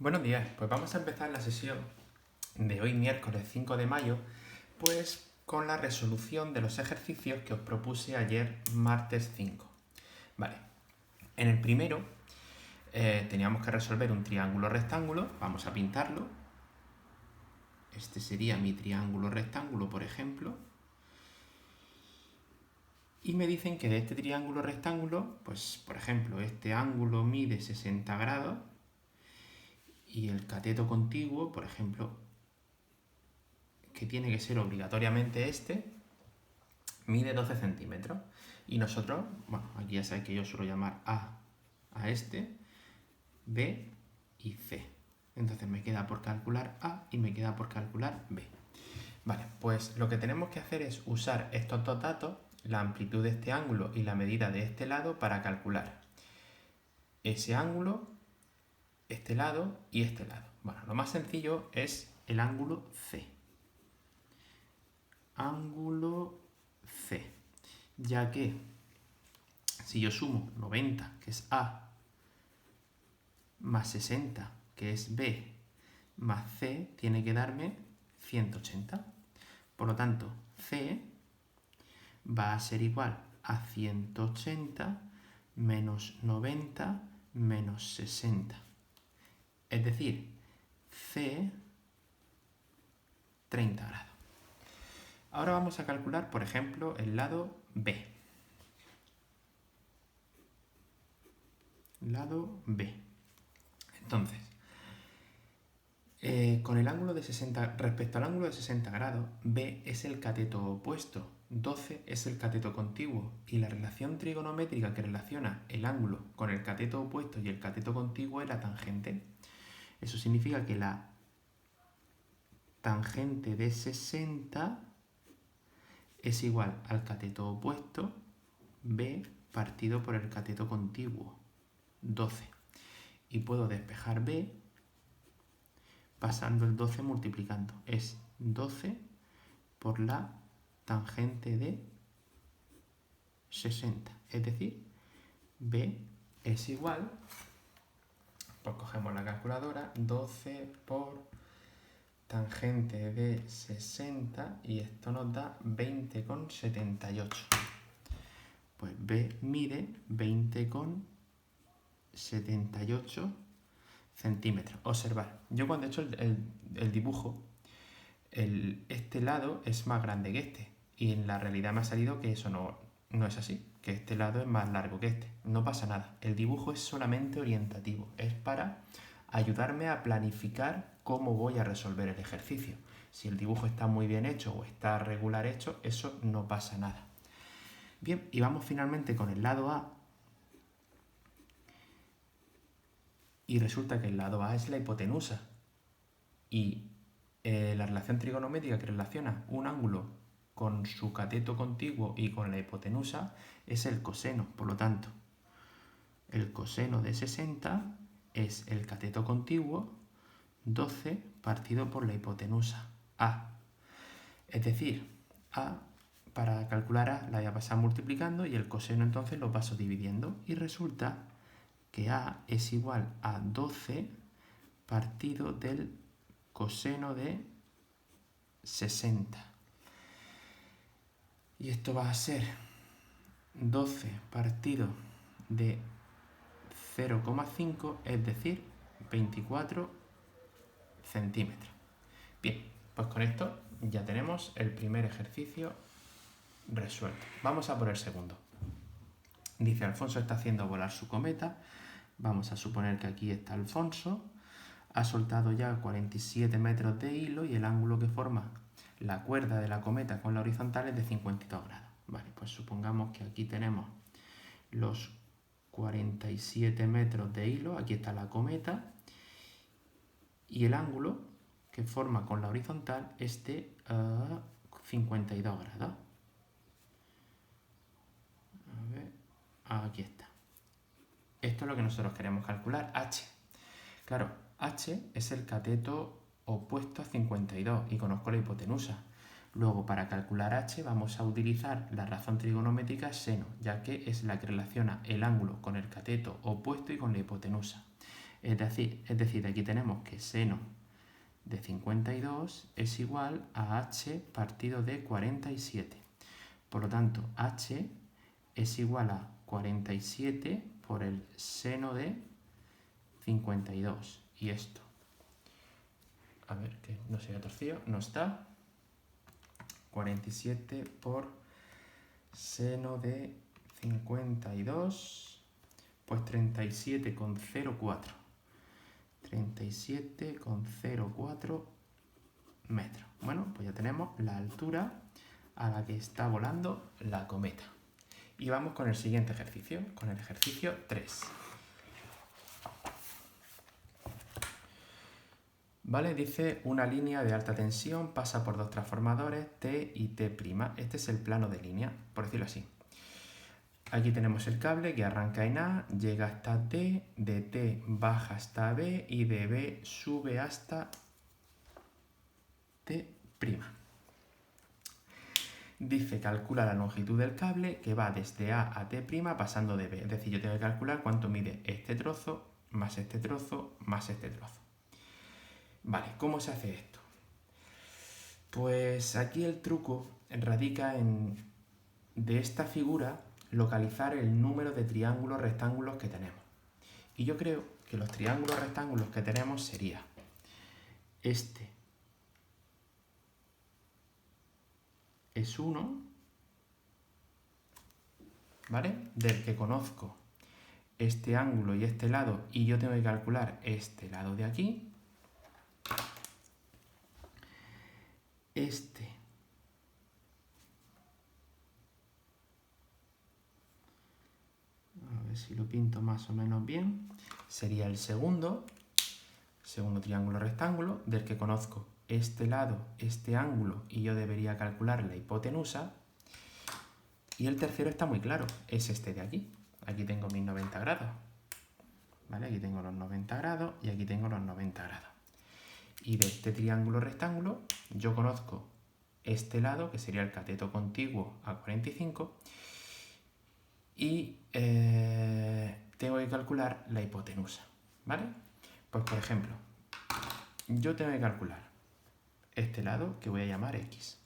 Buenos días, pues vamos a empezar la sesión de hoy miércoles 5 de mayo, pues con la resolución de los ejercicios que os propuse ayer martes 5. Vale, en el primero teníamos que resolver un triángulo rectángulo, vamos a pintarlo. Este sería mi triángulo rectángulo, por ejemplo. Y me dicen que de este triángulo rectángulo, pues por ejemplo, este ángulo mide 60 grados y el cateto contiguo, por ejemplo, que tiene que ser obligatoriamente este, mide 12 centímetros. Y nosotros, bueno, aquí ya sabéis que yo suelo llamar a este, B y C. Entonces me queda por calcular A y me queda por calcular B. Vale, pues lo que tenemos que hacer es usar estos dos datos, la amplitud de este ángulo y la medida de este lado, para calcular ese ángulo, este lado y este lado. Bueno, lo más sencillo es el ángulo C. Ángulo C. Ya que si yo sumo 90, que es A, más 60, que es B, más C, tiene que darme 180. Por lo tanto, C va a ser igual a 180 menos 90 menos 60. Es decir, C, 30 grados. Ahora vamos a calcular, por ejemplo, el lado B. Lado B. Entonces, con el ángulo de 60, respecto al ángulo de 60 grados, B es el cateto opuesto, 12 es el cateto contiguo, y la relación trigonométrica que relaciona el ángulo con el cateto opuesto y el cateto contiguo es la tangente. Eso significa que la tangente de 60 es igual al cateto opuesto, B, partido por el cateto contiguo, 12. Y puedo despejar B pasando el 12 multiplicando. Es 12 por la tangente de 60. Es decir, B es igual, pues cogemos la calculadora, 12 por tangente de 60 y esto nos da 20,78. Pues B mide 20,78 centímetros. Observad, yo cuando he hecho el dibujo, este lado es más grande que este, y en la realidad me ha salido que eso no es así, que este lado es más largo que este. No pasa nada, el dibujo es solamente orientativo, es para ayudarme a planificar cómo voy a resolver el ejercicio. Si el dibujo está muy bien hecho o está regular hecho, eso no pasa nada. Bien, y vamos finalmente con el lado A. Y resulta que el lado A es la hipotenusa. Y la relación trigonométrica que relaciona un ángulo con su cateto contiguo y con la hipotenusa es el coseno. Por lo tanto, el coseno de 60 es el cateto contiguo 12 partido por la hipotenusa A. Es decir, A, para calcular A la voy a pasar multiplicando y el coseno entonces lo paso dividiendo. Y resulta que A es igual a 12 partido del coseno de 60. Y esto va a ser 12 partido de 0,5, es decir, 24 centímetros. Bien, pues con esto ya tenemos el primer ejercicio resuelto. Vamos a por el segundo. Dice: Alfonso está haciendo volar su cometa. Vamos a suponer que aquí está Alfonso. Ha soltado ya 47 metros de hilo y el ángulo que forma la cuerda de la cometa con la horizontal es de 52 grados. Vale, pues supongamos que aquí tenemos los 47 metros de hilo, aquí está la cometa, y el ángulo que forma con la horizontal es de 52 grados. A ver, aquí está. Esto es lo que nosotros queremos calcular, H. Claro, H es el cateto opuesto a 52 y conozco la hipotenusa. Luego, para calcular H vamos a utilizar la razón trigonométrica seno, ya que es la que relaciona el ángulo con el cateto opuesto y con la hipotenusa. Es decir, aquí tenemos que seno de 52 es igual a h partido de 47. Por lo tanto, h es igual a 47 por el seno de 52. Y esto, a ver, que no se haya torcido, no está. 47 por seno de 52, pues 37,04. 37,04 metros. Bueno, pues ya tenemos la altura a la que está volando la cometa. Y vamos con el siguiente ejercicio, con el ejercicio 3. ¿Vale? Dice una línea de alta tensión pasa por dos transformadores T y T'. Este es el plano de línea, por decirlo así. Aquí tenemos el cable que arranca en A, llega hasta T, de T baja hasta B y de B sube hasta T'. Dice calcula la longitud del cable que va desde A a T' pasando de B. Es decir, yo tengo que calcular cuánto mide este trozo, más este trozo, más este trozo. Vale, ¿cómo se hace esto? Pues aquí el truco radica en, de esta figura, localizar el número de triángulos rectángulos que tenemos. Y yo creo que los triángulos rectángulos que tenemos sería este es 1, ¿vale? Del que conozco este ángulo y este lado, y yo tengo que calcular este lado de aquí. Este a ver si lo pinto más o menos bien, sería el segundo triángulo rectángulo, del que conozco este lado, este ángulo, y yo debería calcular la hipotenusa. Y el tercero está muy claro, es este de aquí. Aquí tengo mis 90 grados. ¿Vale? Aquí tengo los 90 grados y aquí tengo los 90 grados. Y de este triángulo rectángulo yo conozco este lado, que sería el cateto contiguo a 45, y tengo que calcular la hipotenusa, ¿vale? Pues por ejemplo, yo tengo que calcular este lado que voy a llamar X,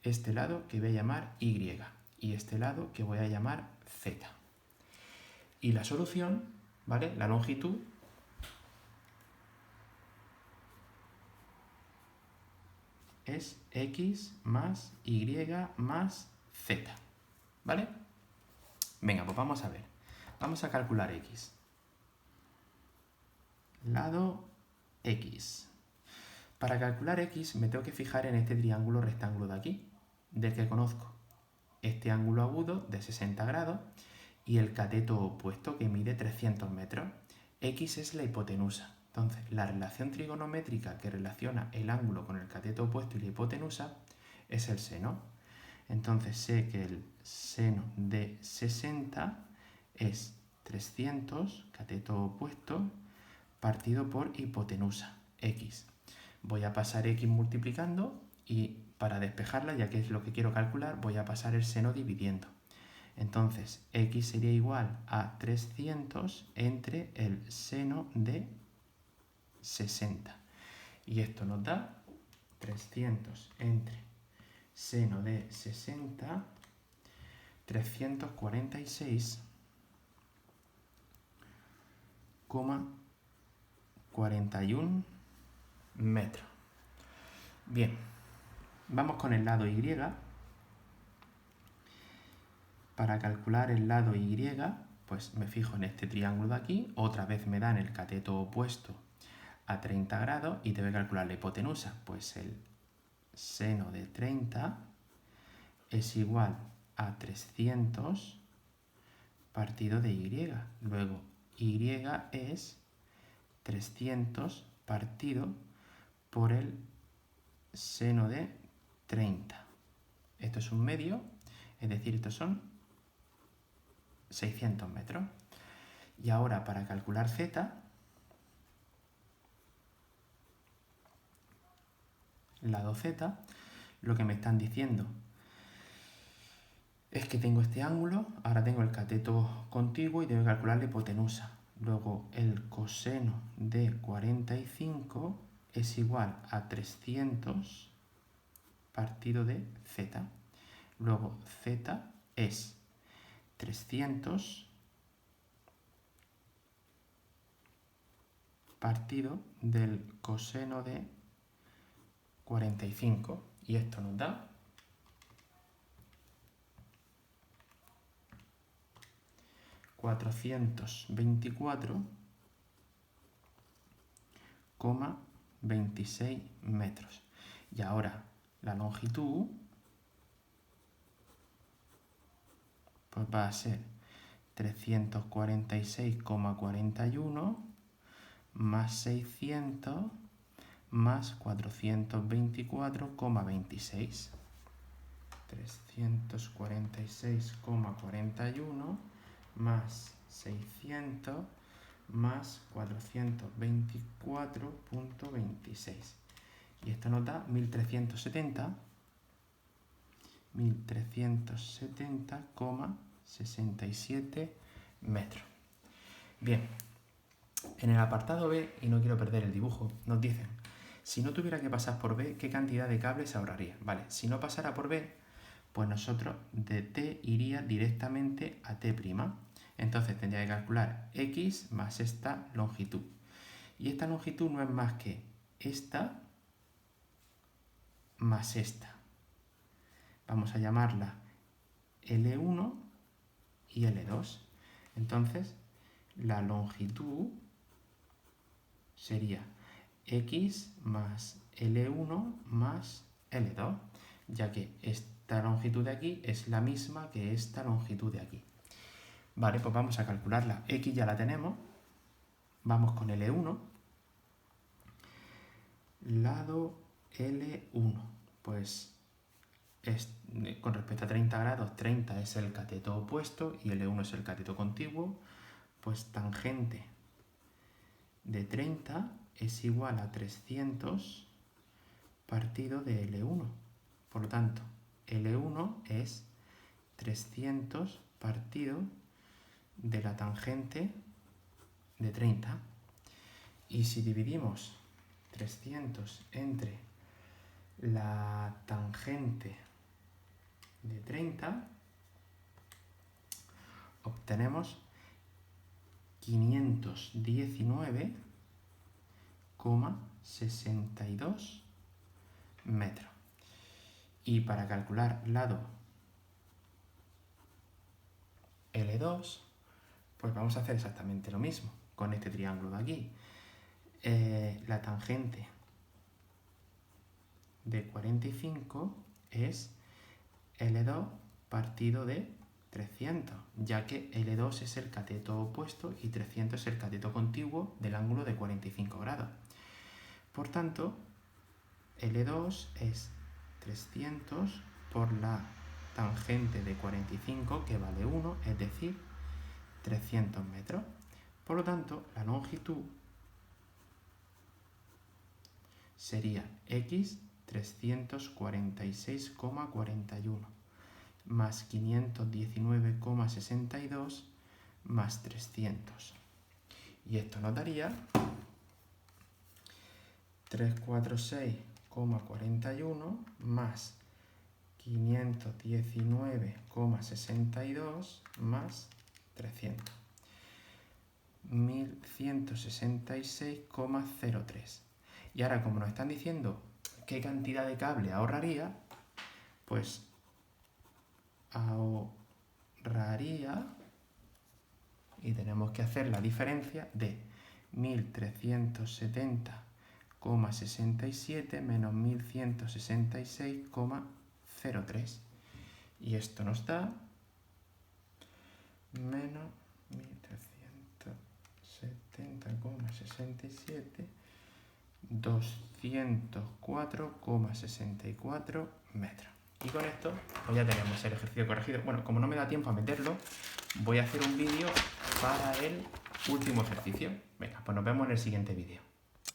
este lado que voy a llamar Y y este lado que voy a llamar Z. Y la solución, ¿vale? La longitud es X más Y más Z, ¿vale? Venga, pues vamos a ver. Vamos a calcular X. Lado X. Para calcular X me tengo que fijar en este triángulo rectángulo de aquí, del que conozco este ángulo agudo de 60 grados y el cateto opuesto que mide 300 metros. X es la hipotenusa. Entonces, la relación trigonométrica que relaciona el ángulo con el cateto opuesto y la hipotenusa es el seno. Entonces, sé que el seno de 60 es 300, cateto opuesto, partido por hipotenusa, X. Voy a pasar X multiplicando y para despejarla, ya que es lo que quiero calcular, voy a pasar el seno dividiendo. Entonces, X sería igual a 300 entre el seno de 60. Y esto nos da 300 entre seno de 60, 346,41 metros. Bien, vamos con el lado Y. Para calcular el lado Y, pues me fijo en este triángulo de aquí, otra vez me dan el cateto opuesto a 30 grados y tengo que calcular la hipotenusa. Pues el seno de 30 es igual a 300 partido de Y. Luego, Y es 300 partido por el seno de 30. Esto es un medio, es decir, estos son 600 metros. Y ahora para calcular Z, lado Z, lo que me están diciendo es que tengo este ángulo, ahora tengo el cateto contiguo y tengo que calcular la hipotenusa. Luego el coseno de 45 es igual a 300 partido de z. Luego z es 300 partido del coseno de 45. Y esto nos da 424,26 metros. Y ahora la longitud pues va a ser 346,41 más 600 más 424,26. 346,41 más 600 más 424,26. Y esto nos da 1370,67 metros. Bien, en el apartado B, y no quiero perder el dibujo, nos dicen, si no tuviera que pasar por B, ¿qué cantidad de cables se ahorraría? Vale, si no pasara por B, pues nosotros de T iría directamente a T'. Entonces tendría que calcular X más esta longitud. Y esta longitud no es más que esta más esta. Vamos a llamarla L1 y L2. Entonces, la longitud sería X más L1 más L2, ya que esta longitud de aquí es la misma que esta longitud de aquí. Vale, pues vamos a calcularla. X ya la tenemos. Vamos con L1. Lado L1. Pues con respecto a 30 grados, 30 es el cateto opuesto y L1 es el cateto contiguo. Pues tangente de 30 es igual a 300 partido de L1. Por lo tanto, L1 es 300 partido de la tangente de 30. Y si dividimos 300 entre la tangente de 30, obtenemos 519,62 metros. Y para calcular lado L2, pues vamos a hacer exactamente lo mismo con este triángulo de aquí. La tangente de 45 es L2 partido de 300, ya que L2 es el cateto opuesto y 300 es el cateto contiguo del ángulo de 45 grados. Por tanto, L2 es 300 por la tangente de 45, que vale 1, es decir, 300 metros. Por lo tanto, la longitud sería X 346,41 más 519,62 más 300. Y esto nos daría 346,41 más 519,62 más 300. 1166,03. Y ahora, como nos están diciendo qué cantidad de cable ahorraría, pues ahorraría, y tenemos que hacer la diferencia de 1370,67 menos 1166,03. Y esto nos da menos 1370,67, 204,64 metros. Y con esto pues ya tenemos el ejercicio corregido. Bueno, como no me da tiempo a meterlo, voy a hacer un vídeo para el último ejercicio. Venga, pues nos vemos en el siguiente vídeo.